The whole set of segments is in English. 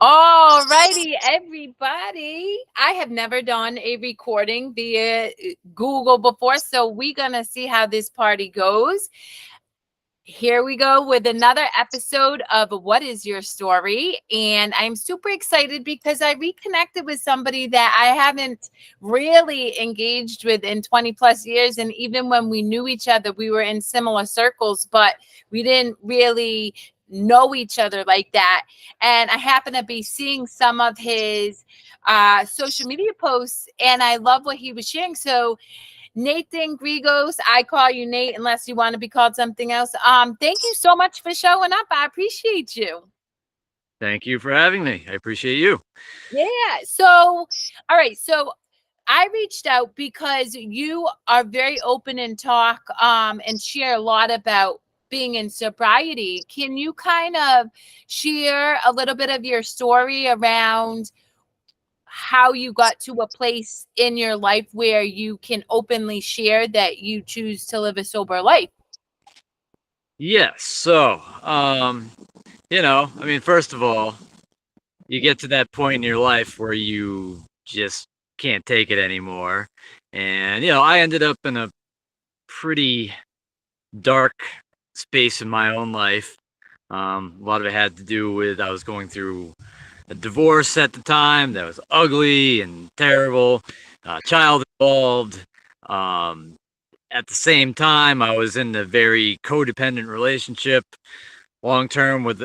All righty, everybody. I have never done a recording via Google before, so we're going to see how this party goes. Here we go with another episode of What is Your Story? And I'm super excited because I reconnected with somebody that I haven't really engaged with in 20 plus years. And even when we knew each other, we were in similar circles, but we didn't really know each other like that. And I happen to be seeing some of his social media posts, and I love what he was sharing. So, Nathan Grigos, I call you Nate unless you want to be called something else. Thank you so much for showing up. I appreciate you. Thank you for having me. I appreciate you. Yeah. So, all right. So I reached out because you are very open and talk and share a lot about being in sobriety. Can you kind of share a little bit of your story around how you got to a place in your life where you can openly share that you choose to live a sober life? Yes. I mean, first of all, you get to that point in your life where you just can't take it anymore. And, I ended up in a pretty dark space in my own life. A lot of it had to do with I was going through a divorce at the time that was ugly and terrible, child involved. Um, at the same time, I was in a very codependent relationship, long term, with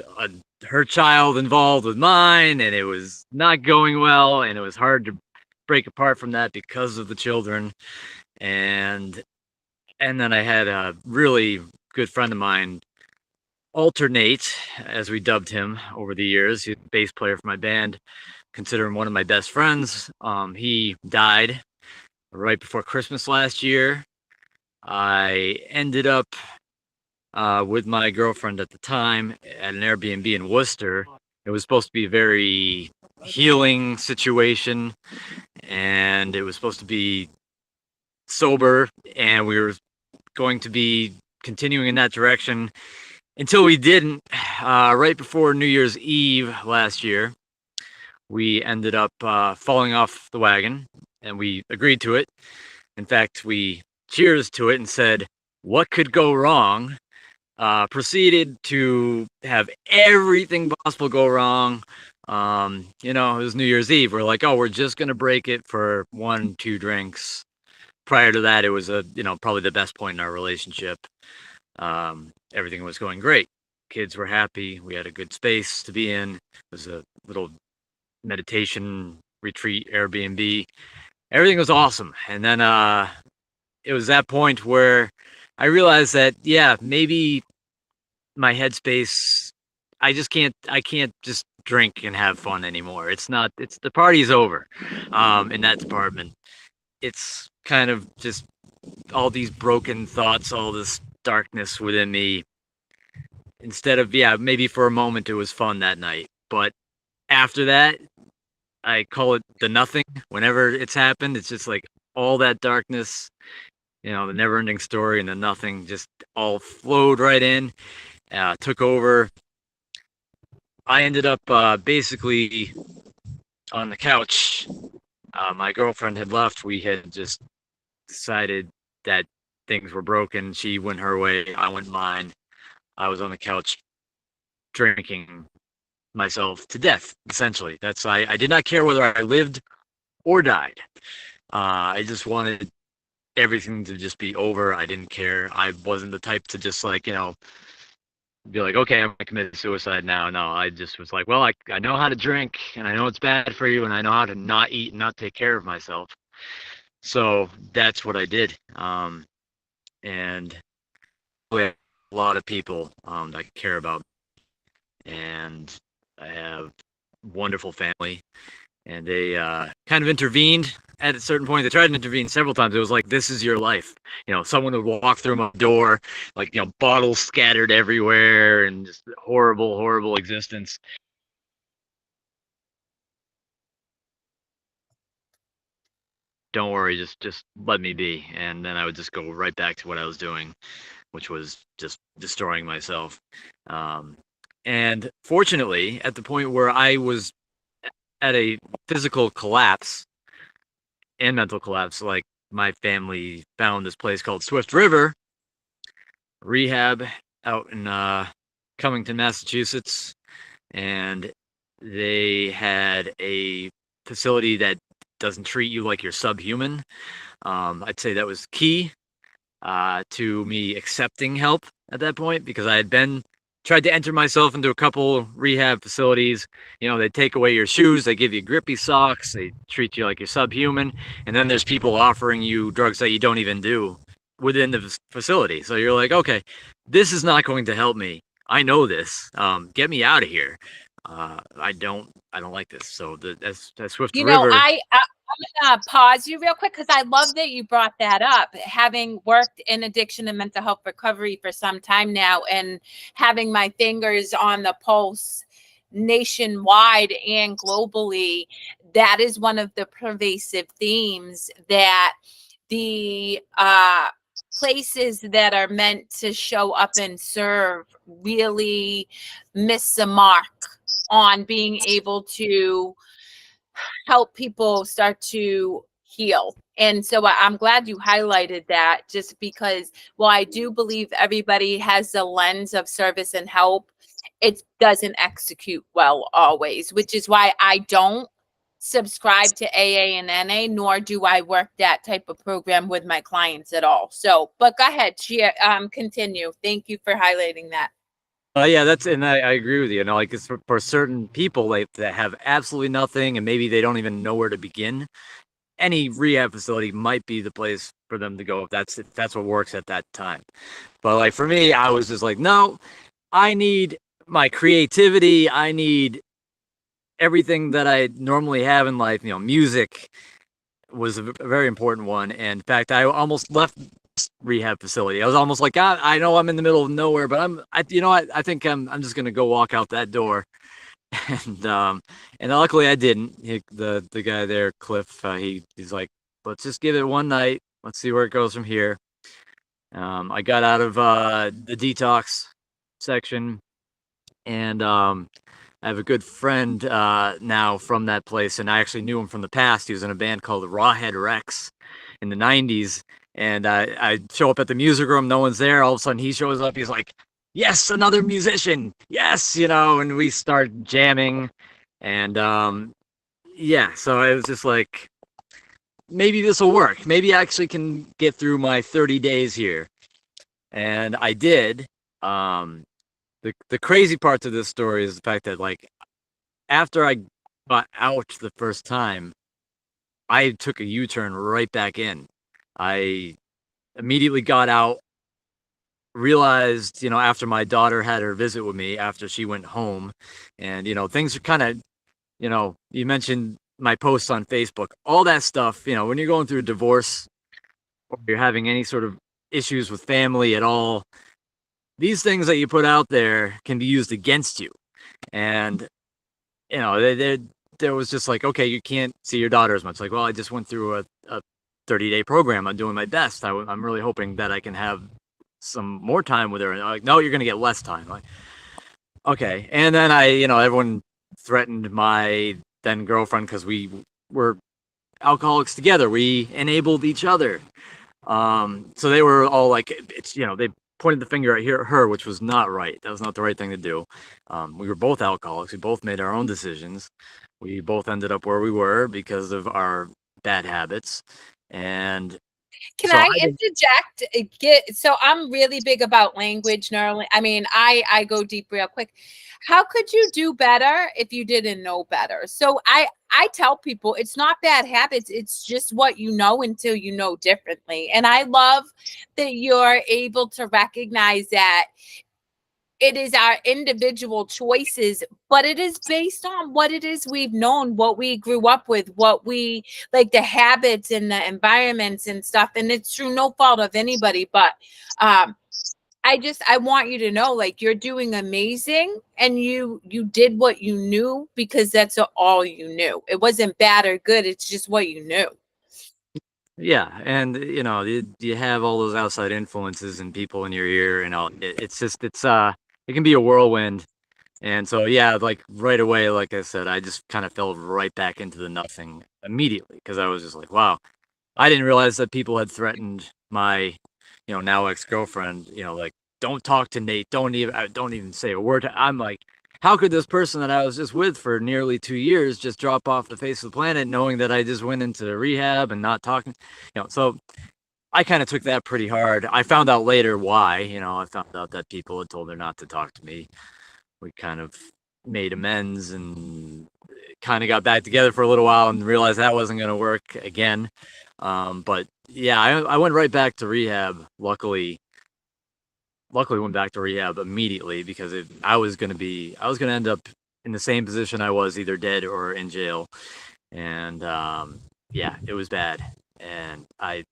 her child involved with mine, and it was not going well, and it was hard to break apart from that because of the children. And and then I had a really good friend of mine, Alternate, as we dubbed him over the years. He's a bass player for my band. Consider him one of my best friends. He died right before Christmas last year. I ended up with my girlfriend at the time at an Airbnb in Worcester. It was supposed to be a very healing situation, and it was supposed to be sober, and we were going to be continuing in that direction until we didn't. Right before New Year's Eve last year, we ended up falling off the wagon, and we agreed to it. In fact, we cheers to it and said, "What could go wrong?" Proceeded to have everything possible go wrong. It was New Year's Eve. We're like, oh, we're just gonna break it for 1, 2 drinks. Prior to that, it was probably the best point in our relationship. Everything was going great. Kids were happy. We had a good space to be in. It was a little meditation retreat Airbnb. Everything was awesome. And then it was that point where I realized that, yeah, maybe my headspace, I can't just drink and have fun anymore. It's the party's over. In that department, it's kind of just all these broken thoughts, all this darkness within me. Instead of, yeah, maybe for a moment it was fun that night, but after that, I call it the nothing. Whenever it's happened, it's just like all that darkness, the never ending story and the nothing just all flowed right in, took over. I ended up basically on the couch. My girlfriend had left. We had just decided that things were broken. She went her way, I went mine. I was on the couch drinking myself to death, essentially. I did not care whether I lived or died. I just wanted everything to just be over. I didn't care. I wasn't the type to just be like, okay, I'm gonna commit suicide now. No, I just was like, well, I know how to drink, and I know it's bad for you, and I know how to not eat and not take care of myself. So that's what I did. And we have a lot of people that care about, and I have wonderful family, and they kind of intervened at a certain point. They tried to intervene several times. It was like, this is your life. Someone would walk through my door, like, bottles scattered everywhere, and just horrible, horrible existence. Don't worry, just let me be. And then I would just go right back to what I was doing, which was just destroying myself. Um, and fortunately, at the point where I was at a physical collapse and mental collapse, like my family found this place called Swift River Rehab out in Covington, Massachusetts, and they had a facility that doesn't treat you like you're subhuman. I'd say that was key to me accepting help at that point because I had been tried to enter myself into a couple rehab facilities. You know, they take away your shoes, they give you grippy socks, they treat you like you're subhuman, and then there's people offering you drugs that you don't even do within the facility. So you're like, okay, this is not going to help me. I know this. Get me out of here. I don't like this. So that Swift You know, River. I'm gonna pause you real quick because I love that you brought that up. Having worked in addiction and mental health recovery for some time now, and having my fingers on the pulse nationwide and globally, that is one of the pervasive themes that the places that are meant to show up and serve really miss the mark on being able to help people start to heal. And so I'm glad you highlighted that, just because while I do believe everybody has the lens of service and help, it doesn't execute well always, which is why I don't subscribe to AA and NA, nor do I work that type of program with my clients at all. So, but go ahead, continue. Thank you for highlighting that. Yeah, and I agree with you. You know, like it's for certain people like that have absolutely nothing, and maybe they don't even know where to begin. Any rehab facility might be the place for them to go if that's what works at that time. But like for me, I was just like, no, I need my creativity. I need everything that I normally have in life. You know, music was a very important one. And in fact, I almost left rehab facility. I was almost like, I know I'm in the middle of nowhere, but you know, I think I'm just gonna go walk out that door, and and luckily I didn't. The guy there, Cliff, he's like, let's just give it one night. Let's see where it goes from here. I got out of the detox section, and I have a good friend now from that place, and I actually knew him from the past. He was in a band called Rawhead Rex in the '90s, and I show up at the music room, no one's there. All of a sudden, he shows up. He's like, "Yes, another musician! Yes!" You know, and we start jamming, and yeah. So I was just like, maybe this will work. Maybe I actually can get through my 30 days here, and I did. The crazy part to this story is the fact that like after I got out the first time, I took a U-turn right back in. I immediately got out, realized, you know, after my daughter had her visit with me after she went home, and you know, things are kind of, you know, you mentioned my posts on Facebook, all that stuff, you know, when you're going through a divorce or you're having any sort of issues with family at all, these things that you put out there can be used against you. And you know, there was just like, okay, you can't see your daughter as much. Like, well, I just went through a 30-day program. I'm doing my best. I'm really hoping that I can have some more time with her. And like, no, you're going to get less time. Like, okay. And then you know, everyone threatened my then girlfriend because we were alcoholics together. We enabled each other. So they were all like, it's, you know, they pointed the finger at her, which was not right. That was not the right thing to do. We were both alcoholics. We both made our own decisions. We both ended up where we were because of our bad habits. And Can so I I did. interject? So I'm really big about language, Nerlin. I mean, I go deep real quick. How could you do better if you didn't know better? So I tell people it's not bad habits, it's just what you know until you know differently. And I love that you're able to recognize that it is our individual choices, but it is based on what it is we've known, what we grew up with, what we like, the habits and the environments and stuff. And it's through no fault of anybody, but um I want you to know, like, you're doing amazing, and you did what you knew because that's all you knew. It wasn't bad or good, it's just what you knew. Yeah, and you know, you have all those outside influences and people in your ear, and all. It's just it can be a whirlwind. And so, yeah, like right away, like I said, I just kind of fell right back into the nothing immediately because I was just like, wow, I didn't realize that people had threatened my, now ex-girlfriend, like, don't talk to Nate, don't even say a word. I'm like, how could this person that I was just with for nearly 2 years just drop off the face of the planet, knowing that I just went into rehab and not talking, so I kind of took that pretty hard. I found out later why, I found out that people had told her not to talk to me. We kind of made amends and kind of got back together for a little while and realized that wasn't going to work again. But yeah, I went right back to rehab. Luckily went back to rehab immediately because I was going to end up in the same position I was, either dead or in jail. And yeah, it was bad. And I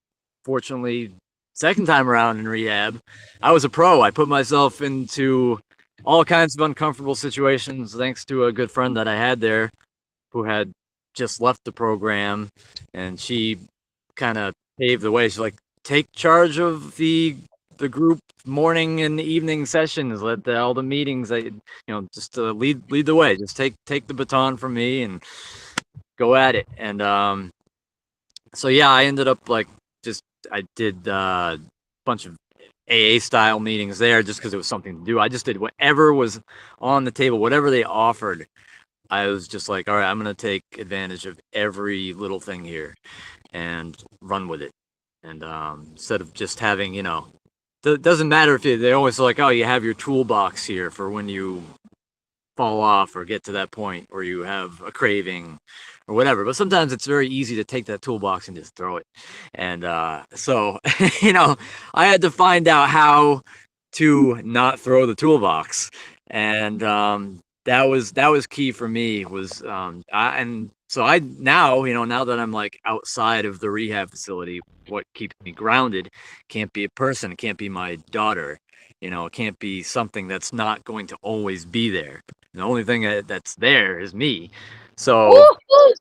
fortunately, second time around in rehab, I was a pro. I put myself into all kinds of uncomfortable situations thanks to a good friend that I had there who had just left the program, and she kind of paved the way. She's like, take charge of the group morning and evening sessions. Let all the meetings that just lead the way. Just take the baton from me and go at it. And so yeah, I ended up like just I did a bunch of AA style meetings there just because it was something to do. I just did whatever was on the table, whatever they offered. I was just like, all right, I'm gonna take advantage of every little thing here and run with it. And instead of just having, doesn't matter if they always like, oh, you have your toolbox here for when you fall off or get to that point where you have a craving or whatever. But sometimes it's very easy to take that toolbox and just throw it. And so, I had to find out how to not throw the toolbox. And that was key for me was and so I now, now that I'm like outside of the rehab facility, what keeps me grounded can't be a person, it can't be my daughter. It can't be something that's not going to always be there. The only thing that's there is me. So Woo!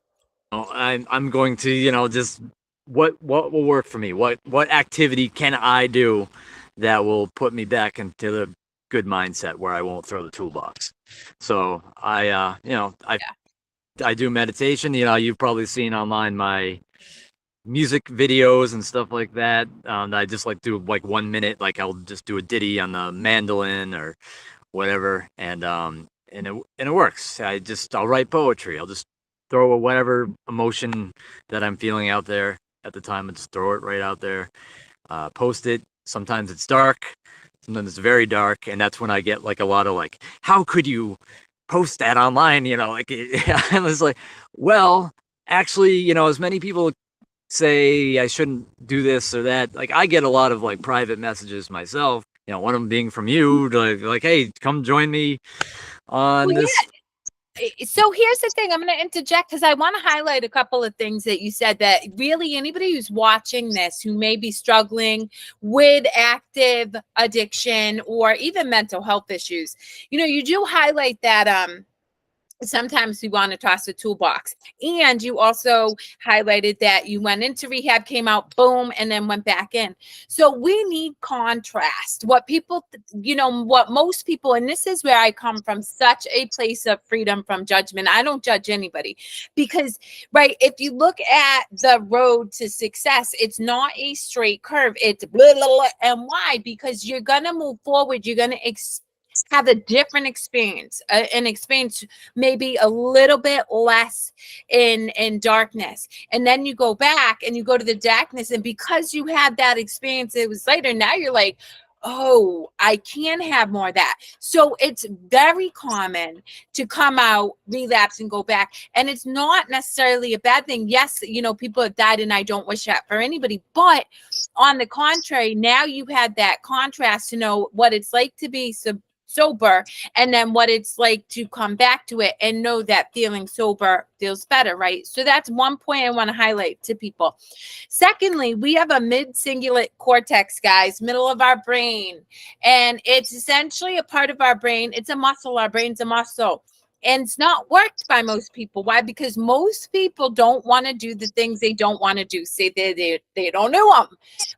I'm going to just what will work for me. What activity can I do that will put me back into the good mindset where I won't throw the toolbox. So I do meditation. You've probably seen online my music videos and stuff like that. I just like do like 1 minute, like I'll just do a ditty on the mandolin or whatever, and it works. I'll write poetry. I'll just throw whatever emotion that I'm feeling out there at the time and just throw it right out there. Post it. Sometimes it's dark, sometimes it's very dark, and that's when I get like a lot of like, how could you post that online? Like I was like, well, actually, as many people say I shouldn't do this or that. Like I get a lot of like private messages myself. One of them being from you, like, hey, come join me on Well, this. so here's the thing. I'm going to interject because I want to highlight a couple of things that you said that really anybody who's watching this who may be struggling with active addiction or even mental health issues, you do highlight that sometimes we want to toss the toolbox. And you also highlighted that you went into rehab, came out, boom, and then went back in. So we need contrast. What people, what most people, and this is where I come from, such a place of freedom from judgment. I don't judge anybody because, right, if you look at the road to success, it's not a straight curve. It's blah, blah, blah. And why? Because you're going to move forward. You're going to have a different experience, an experience maybe a little bit less in darkness, and then you go back and you go to the darkness, and because you had that experience, it was later, now you're like, oh, I can have more of that. So it's very common to come out, relapse, and go back. And it's not necessarily a bad thing. Yes, people have died, and I don't wish that for anybody. But on the contrary, now you had that contrast to know what it's like to be sober, and then what it's like to come back to it and know that feeling sober feels better, right? So that's one point I want to highlight to people. Secondly, we have a mid-cingulate cortex, guys, middle of our brain, and it's essentially a part of our brain. It's a muscle. Our brain's a muscle. And it's not worked by most people. Why? Because most people don't want to do the things they don't want to do. Say they don't know them.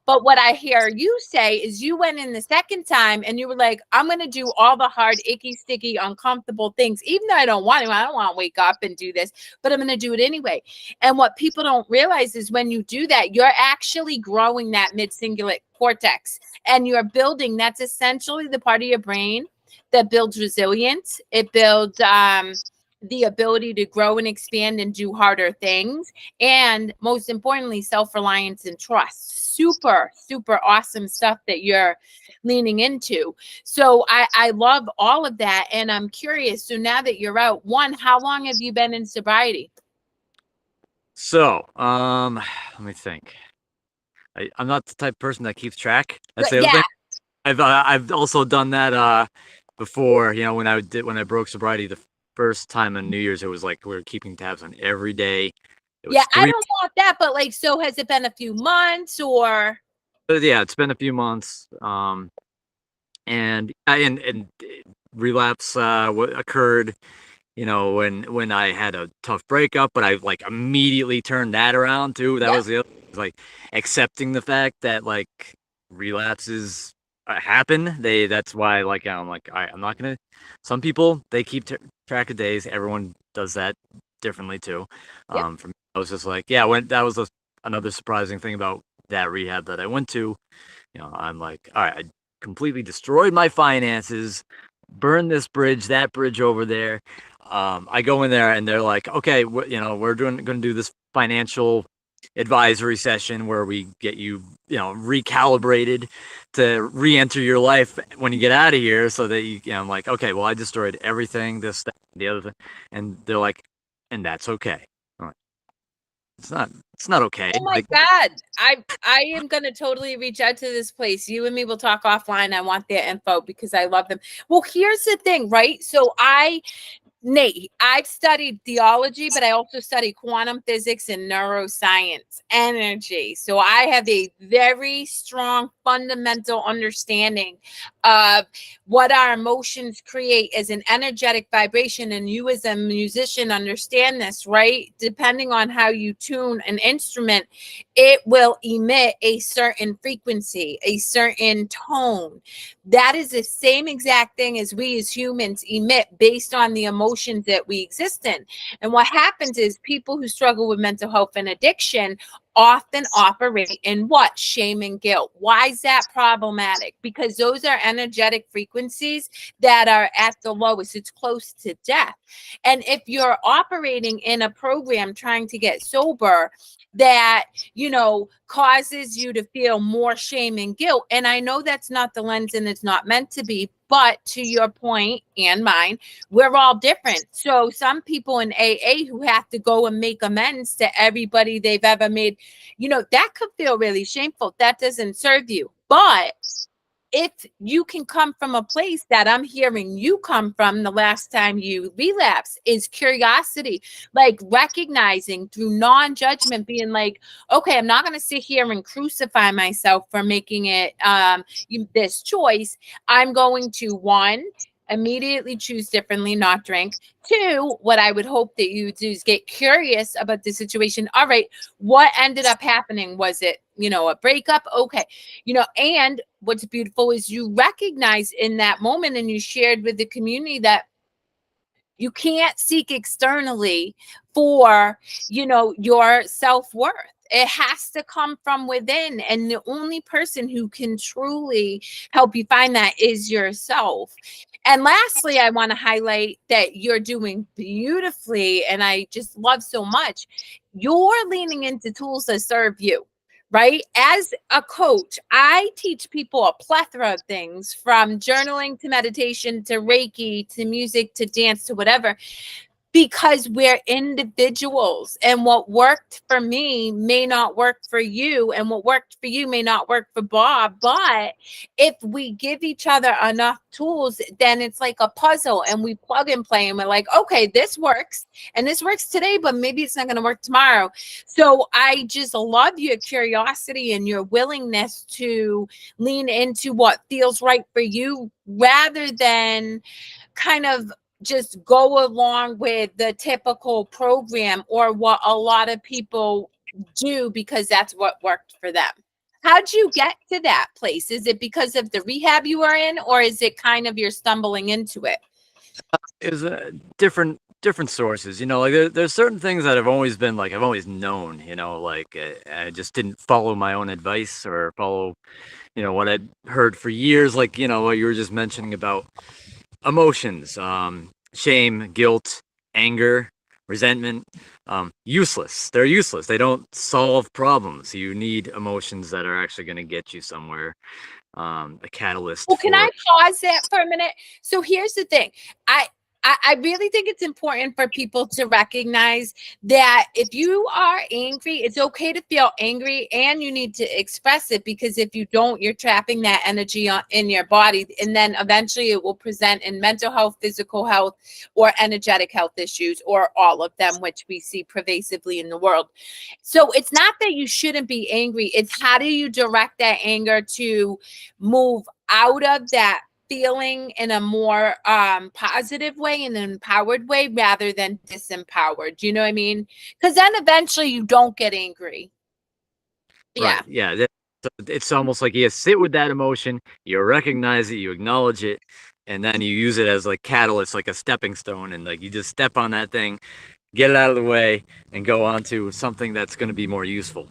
But what I hear you say is you went in the second time and you were like, I'm going to do all the hard, icky, sticky, uncomfortable things, even though I don't want to. I don't want to wake up and do this, but I'm going to do it anyway. And what people don't realize is when you do that, you're actually growing that mid-cingulate cortex and you're building. That's essentially the part of your brain that builds resilience. It builds the ability to grow and expand and do harder things. And most importantly, self-reliance and trust. Super, super awesome stuff that you're leaning into. So I love all of that. And I'm curious. So now that you're out, one, how long have you been in sobriety? So, let me think. I'm not the type of person that keeps track. That's the other Yeah. thing. I've also done that before. You know, when I broke sobriety the first time on New Year's, it was like we were keeping tabs on every day. It Yeah, was I 3. don't want that, but like, so has it been a few months or? Yeah, it's been a few months. And relapse occurred, you know, when I had a tough breakup, but I like immediately turned that around too. That Yep. was the other, like accepting the fact that like relapses happen. That's why like I'm like I'm not gonna. Some people they keep track of days. Everyone does that differently too. Yep. For me, I was just like, yeah, when that was another surprising thing about that rehab that I went to. You know, I'm like, all right, I completely destroyed my finances, burned this bridge, that bridge over there. I go in there and they're like, okay, we're going to do this financial advisory session where we get you, recalibrated to re-enter your life when you get out of here, so that I'm like, okay, well, I destroyed everything, this, that, the other thing, and they're like, and that's okay. I'm like, it's not okay. Oh my Like, God. I am gonna totally reach out to this place. You and me will talk offline. I want their info because I love them. Well, here's the thing, right? So Nate, I've studied theology, but I also study quantum physics and neuroscience, energy. So I have a very strong fundamental understanding of what our emotions create as an energetic vibration. And you, as a musician, understand this, right? Depending on how you tune an instrument, it will emit a certain frequency, a certain tone. That is the same exact thing as we as humans emit based on the emotions that we exist in. And what happens is people who struggle with mental health and addiction often operate in what? Shame and guilt. Why is that problematic? Because those are energetic frequencies that are at the lowest. It's close to death. And if you're operating in a program trying to get sober, that causes you to feel more shame and guilt. And I know that's not the lens and it's not meant to be, but to your point and mine, we're all different. So some people in AA who have to go and make amends to everybody they've ever made, that could feel really shameful. That doesn't serve you. But if you can come from a place that I'm hearing you come from the last time you relapse is curiosity, like recognizing through non-judgment, being like, okay, I'm not going to sit here and crucify myself for making it this choice. I'm going to, one, immediately choose differently, not drink. Two, what I would hope that you do is get curious about the situation. All right, what ended up happening? Was it, a breakup? Okay. And what's beautiful is you recognize in that moment and you shared with the community that you can't seek externally for, your self-worth. It has to come from within. And the only person who can truly help you find that is yourself. And lastly, I want to highlight that you're doing beautifully. And I just love so much. You're leaning into tools that serve you. Right? As a coach, I teach people a plethora of things from journaling to meditation to Reiki to music to dance to whatever, because we're individuals and what worked for me may not work for you and what worked for you may not work for Bob. But if we give each other enough tools, then it's like a puzzle and we plug and play and we're like, okay, this works and this works today, but maybe it's not going to work tomorrow. So I just love your curiosity and your willingness to lean into what feels right for you rather than kind of just go along with the typical program or what a lot of people do because that's what worked for them. How'd you get to that place? Is it because of the rehab you were in, or is it kind of you're stumbling into it? Is different sources. Like there's certain things that have always been like I've always known. Like I just didn't follow my own advice or follow what I'd heard for years. Like what you were just mentioning about emotions, shame, guilt, anger, resentment. Useless. They're useless. They don't solve problems. You need emotions that are actually going to get you somewhere. A catalyst Well, can I for. pause that for a minute? So here's the thing. I I really think it's important for people to recognize that if you are angry, it's okay to feel angry and you need to express it, because if you don't, you're trapping that energy in your body. And then eventually it will present in mental health, physical health, or energetic health issues, or all of them, which we see pervasively in the world. So it's not that you shouldn't be angry. It's how do you direct that anger to move out of that feeling in a more positive way and empowered way rather than disempowered. You know what I mean? Because then eventually you don't get angry. Yeah. Right. Yeah. It's almost like you sit with that emotion, you recognize it, you acknowledge it, and then you use it as like catalyst, like a stepping stone, and like you just step on that thing, get it out of the way, and go on to something that's going to be more useful.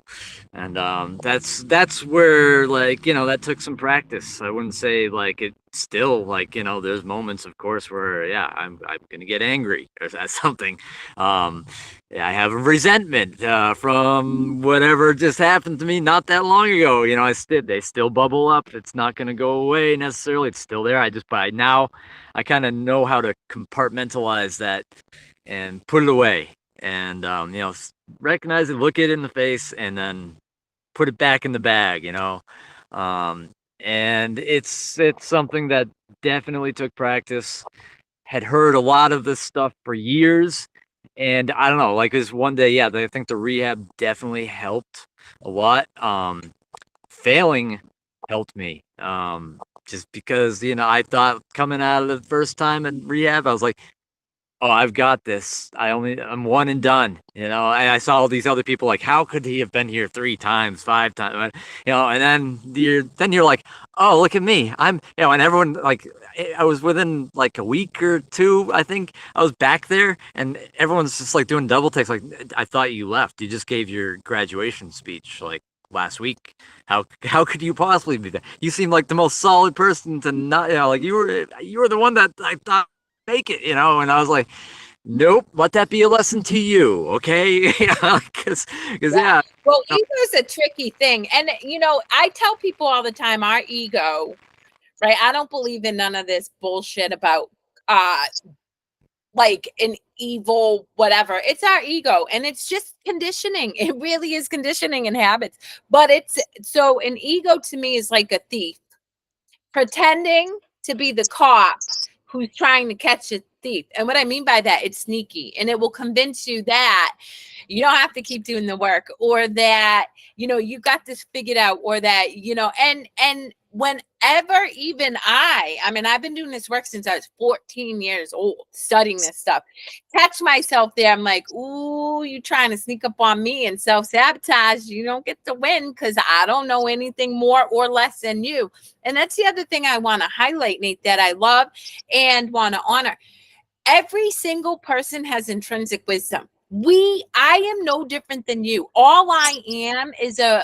And that's where, like, that took some practice. I wouldn't say like it still, like, there's moments, of course, where yeah, I'm gonna get angry at something. um I have a resentment from whatever just happened to me not that long ago. They still bubble up. It's not going to go away necessarily. It's still there. By now I kind of know how to compartmentalize that and put it away, and recognize it, look it in the face, and then put it back in the bag. Um, and it's something that definitely took practice. Had heard a lot of this stuff for years, and I don't know, like this one day, yeah, I think the rehab definitely helped a lot. Failing helped me. Just because I thought coming out of the first time in rehab, I was like, oh, I've got this. I'm one and done. I saw all these other people like, how could he have been here 3 times, 5 times? And then you're like, oh, look at me. And everyone like, I was within like a week or two, I think I was back there, and everyone's just like doing double takes. Like, I thought you left. You just gave your graduation speech like last week. How could you possibly be there? You seem like the most solid person to not, like you were the one that I thought make it, and I was like, nope, let that be a lesson to you, okay? Because Yeah. yeah. Well, ego is a tricky thing. And, I tell people all the time our ego, right? I don't believe in none of this bullshit about uh like an evil whatever. It's our ego, and it's just conditioning. It really is conditioning and habits. But it's so an ego to me is like a thief pretending to be the cop who's trying to catch a thief. And what I mean by that, it's sneaky, and it will convince you that you don't have to keep doing the work, or that you got this figured out, or that and whenever even I mean, I've been doing this work since I was 14 years old, studying this stuff, catch myself there, I'm like, ooh, you trying to sneak up on me and self-sabotage. You don't get to win because I don't know anything more or less than you. And that's the other thing I want to highlight, Nate, that I love and want to honor. Every single person has intrinsic wisdom. I am no different than you. All I am is a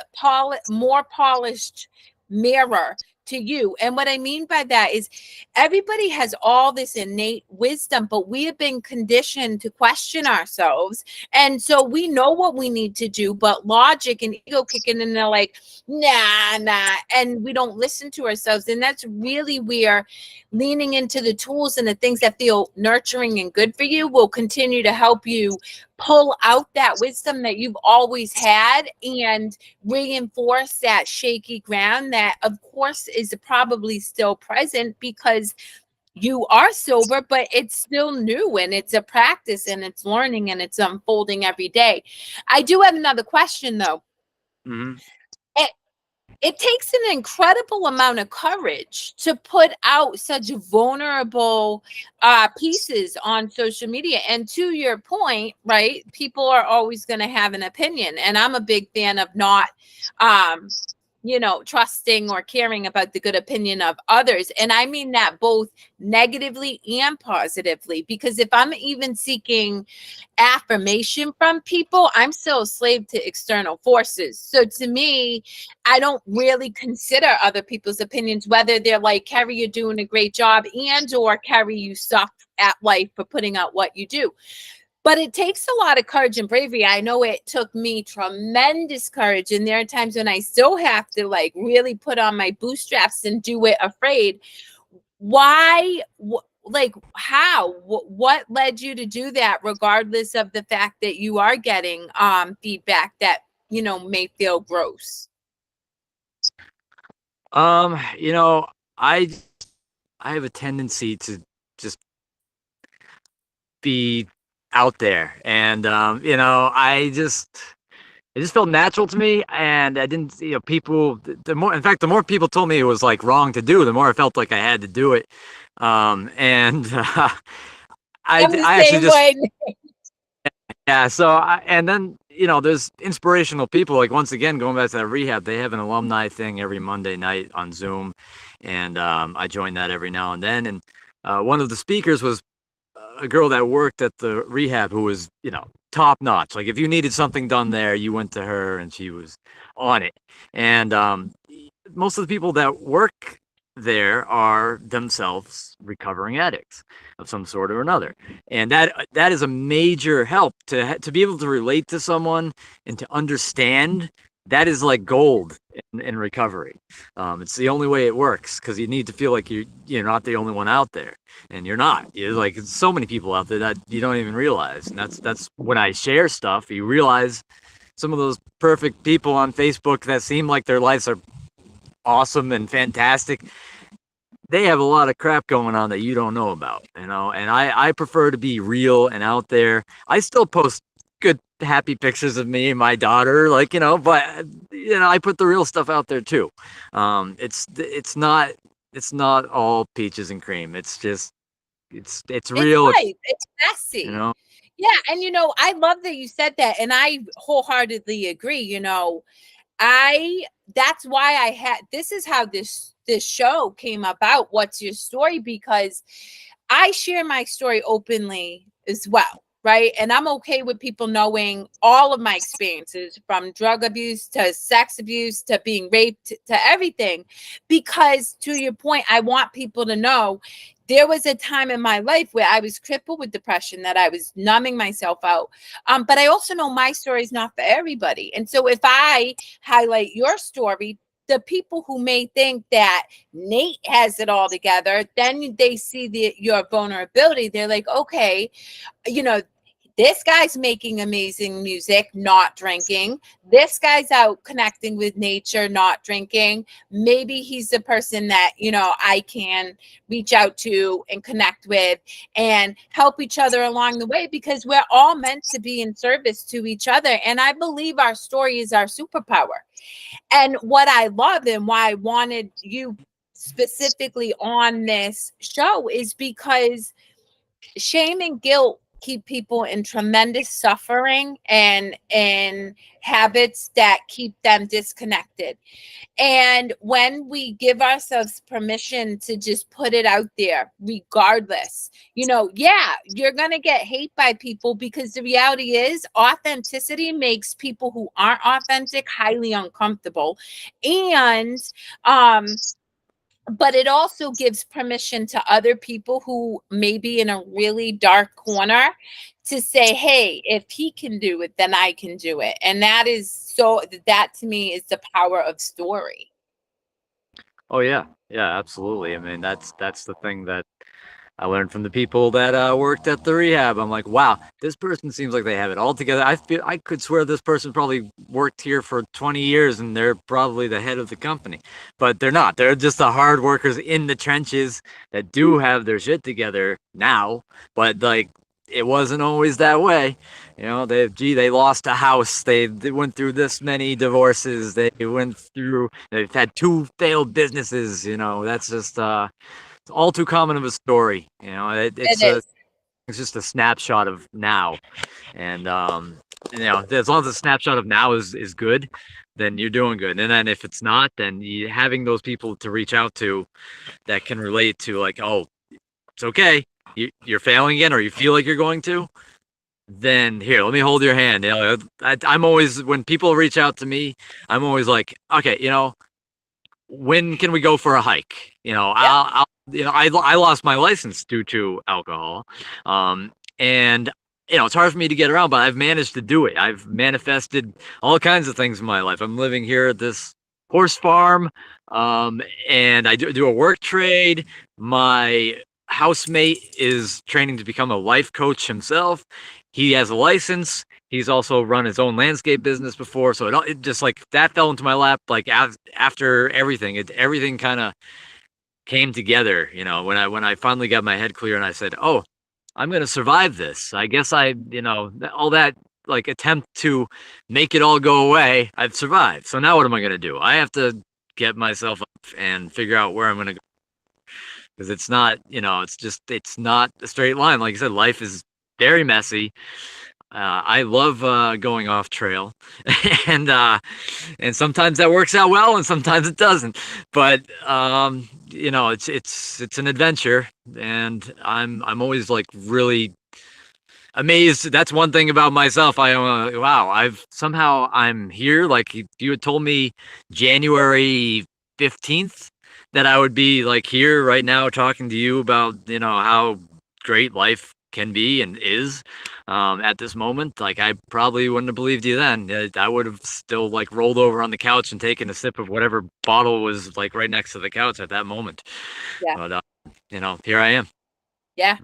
more polished mirror to you. And what I mean by that is everybody has all this innate wisdom, but we have been conditioned to question ourselves. And so we know what we need to do, but logic and ego kick in, and they're like, nah. And we don't listen to ourselves. And that's really where leaning into the tools and the things that feel nurturing and good for you will continue to help you pull out that wisdom that you've always had and reinforce that shaky ground that, of course, is probably still present because you are sober, but it's still new, and it's a practice, and it's learning, and it's unfolding every day. I do have another question though. Mm-hmm. it takes an incredible amount of courage to put out such vulnerable pieces on social media. And to your point, right, people are always going to have an opinion, and I'm a big fan of not um trusting or caring about the good opinion of others. And I mean that both negatively and positively, because if I'm even seeking affirmation from people, I'm still a slave to external forces. So to me, I don't really consider other people's opinions, whether they're like, Carrie, you're doing a great job, and or Carrie, you suck at life for putting out what you do. But it takes a lot of courage and bravery. I know it took me tremendous courage, and there are times when I still have to like really put on my bootstraps and do it afraid. Why? Like how? What led you to do that, regardless of the fact that you are getting feedback that may feel gross? You know, I I have a tendency to just be out there, and it just felt natural to me, and I didn't, people. The more, in fact, the more people told me it was like wrong to do, the more I felt like I had to do it. And I'm the I actually same just, way. yeah. So and then there's inspirational people. Like once again, going back to that rehab, they have an alumni thing every Monday night on Zoom, and I join that every now and then. And one of the speakers was a girl that worked at the rehab who was, top notch. Like if you needed something done there, you went to her and she was on it. And most of the people that work there are themselves recovering addicts of some sort or another. And that is a major help to be able to relate to someone and to understand. That is like gold in recovery. It's the only way it works, because you need to feel like you're not the only one out there, and you're not. You're like so many people out there that you don't even realize. And that's when I share stuff, you realize some of those perfect people on Facebook that seem like their lives are awesome and fantastic, they have a lot of crap going on that you don't know about, and I prefer to be real and out there. I still post good, happy pictures of me and my daughter, like, but I put the real stuff out there too. It's not all peaches and cream. It's just it's It's real. life. It's You messy. know. Yeah, and I love that you said that, and I wholeheartedly agree. I that's why I had this is how this show came about. What's your story? Because I share my story openly as well, right? And I'm okay with people knowing all of my experiences, from drug abuse to sex abuse to being raped to everything. Because to your point, I want people to know there was a time in my life where I was crippled with depression, that I was numbing myself out. But I also know my story is not for everybody. And so if I highlight your story, the people who may think that Nate has it all together, then they see your vulnerability. They're like, okay, you know, this guy's making amazing music, not drinking. This guy's out connecting with nature, not drinking. Maybe he's the person that, I can reach out to and connect with and help each other along the way, because we're all meant to be in service to each other. And I believe our story is our superpower. And what I love and why I wanted you specifically on this show is because shame and guilt keep people in tremendous suffering and in habits that keep them disconnected. And when we give ourselves permission to just put it out there, regardless, yeah, you're going to get hate by people, because the reality is authenticity makes people who aren't authentic highly uncomfortable. And but it also gives permission to other people who may be in a really dark corner to say, hey, if he can do it, then I can do it. And that to me is the power of story. Oh yeah, yeah, absolutely. I mean, that's the thing that I learned from the people that worked at the rehab. I'm like, wow, this person seems like they have it all together. I could swear this person probably worked here for 20 years and they're probably the head of the company, but they're not. They're just the hard workers in the trenches that do have their shit together now. But like, it wasn't always that way. You know, they lost a house. They went through this many divorces. They've had two failed businesses. You know, that's just it's all too common of a story. You know, It is. it's just a snapshot of now. And you know, as long as the snapshot of now is good, then you're doing good. And then if it's not, then having those people to reach out to that can relate to, like, oh, it's okay, you're failing again, or you feel like you're going to, then here, let me hold your hand. You know, I'm always, when people reach out to me, I'm always like, okay, you know, when can we go for a hike? You know, Yep. you know, I lost my license due to alcohol, and you know, it's hard for me to get around, but I've managed to do it. I've manifested all kinds of things in my life. I'm living here at this horse farm, and I do a work trade. My housemate is training to become a life coach himself. He has a license. He's also run his own landscape business before, so it just, like, that fell into my lap. Like, after everything, everything kind of came together. You know, when I finally got my head clear and I said, "Oh, I'm gonna survive this." I guess you know, all that, like, attempt to make it all go away, I've survived. So now what am I gonna do? I have to get myself up and figure out where I'm gonna go, because it's not, you know, it's not a straight line. Like I said, life is very messy. I love going off trail, and and sometimes that works out well, and sometimes it doesn't. But you know, it's an adventure, and I'm always, like, really amazed. That's one thing about myself. Wow, I'm here. Like, if you had told me January 15th that I would be, like, here right now talking to you about, you know, how great life can be and is, at this moment, like, I probably wouldn't have believed you then. I would have still, like, rolled over on the couch and taken a sip of whatever bottle was, like, right next to the couch at that moment. Yeah. But you know, here I am. Yeah.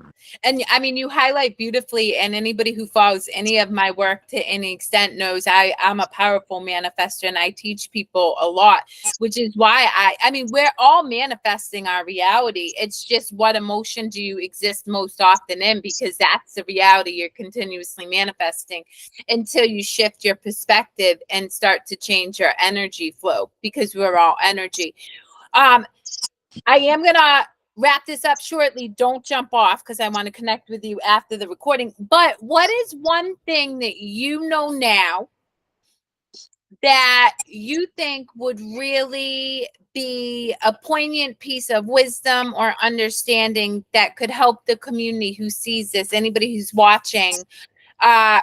And I mean, you highlight beautifully, and anybody who follows any of my work to any extent knows I'm a powerful manifestor, and I teach people a lot, which is why I mean, we're all manifesting our reality. It's just, what emotion do you exist most often in? Because that's the reality you're continuously manifesting, until you shift your perspective and start to change your energy flow, because we're all energy. I am gonna wrap this up shortly. Don't jump off, because I want to connect with you after the recording. But what is one thing that you know now that you think would really be a poignant piece of wisdom or understanding that could help the community who sees this, anybody who's watching,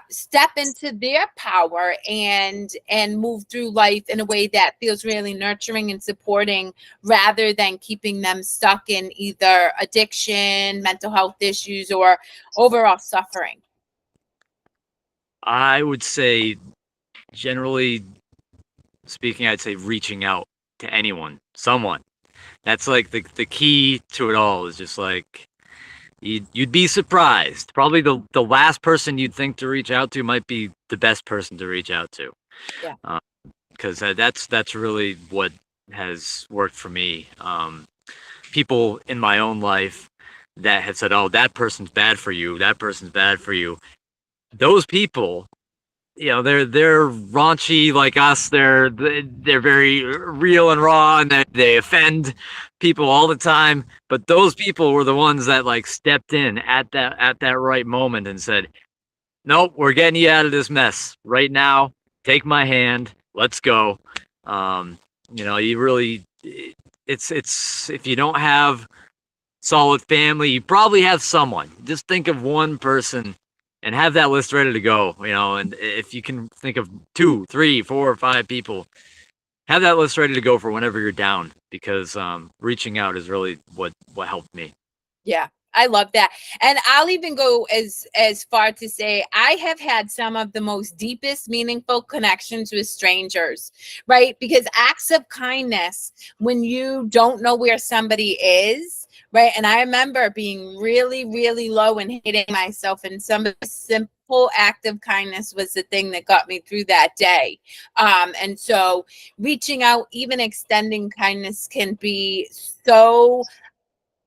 step into their power and move through life in a way that feels really nurturing and supporting, rather than keeping them stuck in either addiction, mental health issues, or overall suffering? I would say, generally speaking, I'd say reaching out to anyone, someone. That's, like, the key to it all, is just, like, you'd be surprised. Probably the last person you'd think to reach out to might be the best person to reach out to. Yeah. Because that's really what has worked for me. People in my own life that have said, "Oh, that person's bad for you. That person's bad for you." Those people, you know, they're raunchy like us. They're very real and raw, and they offend people all the time. But those people were the ones that, like, stepped in at that right moment and said, "Nope, we're getting you out of this mess right now. Take my hand. Let's go." Um, you know, you really, it's if you don't have solid family, you probably have someone. Just think of one person and have that list ready to go. You know, and if you can think of 2, 3, 4, 5 people, have that list ready to go for whenever you're down. Because reaching out is really what helped me. Yeah, I love that. And I'll even go as far to say I have had some of the most deepest meaningful connections with strangers, right? Because acts of kindness, when you don't know where somebody is, right? And I remember being really, really low and hating myself, and some of the simple act of kindness was the thing that got me through that day. And so reaching out, even extending kindness, can be so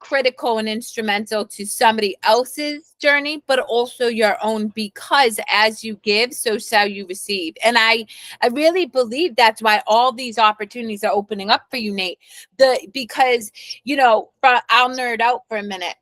critical and instrumental to somebody else's journey, but also your own, because as you give, so shall you receive. And I really believe that's why all these opportunities are opening up for you, Nate. Because, I'll nerd out for a minute.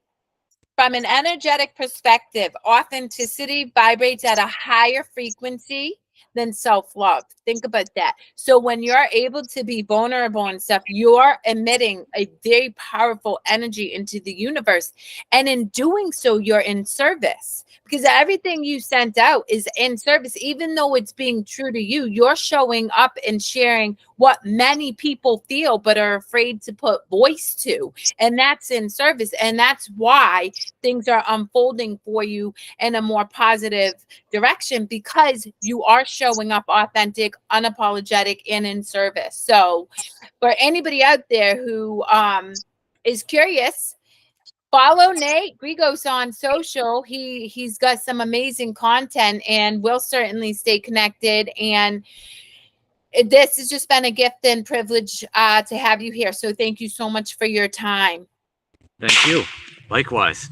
From an energetic perspective, authenticity vibrates at a higher frequency than self-love. Think about that. So when you're able to be vulnerable and stuff, you're emitting a very powerful energy into the universe. And in doing so, you're in service, because everything you sent out is in service. Even though it's being true to you, you're showing up and sharing what many people feel but are afraid to put voice to. And that's in service. And that's why things are unfolding for you in a more positive direction, because you are showing up authentic, unapologetic, and in service. So for anybody out there who is curious, follow Nate Grigos on social. He's got some amazing content, and we'll certainly stay connected. And this has just been a gift and privilege to have you here. So thank you so much for your time. Thank you. Likewise.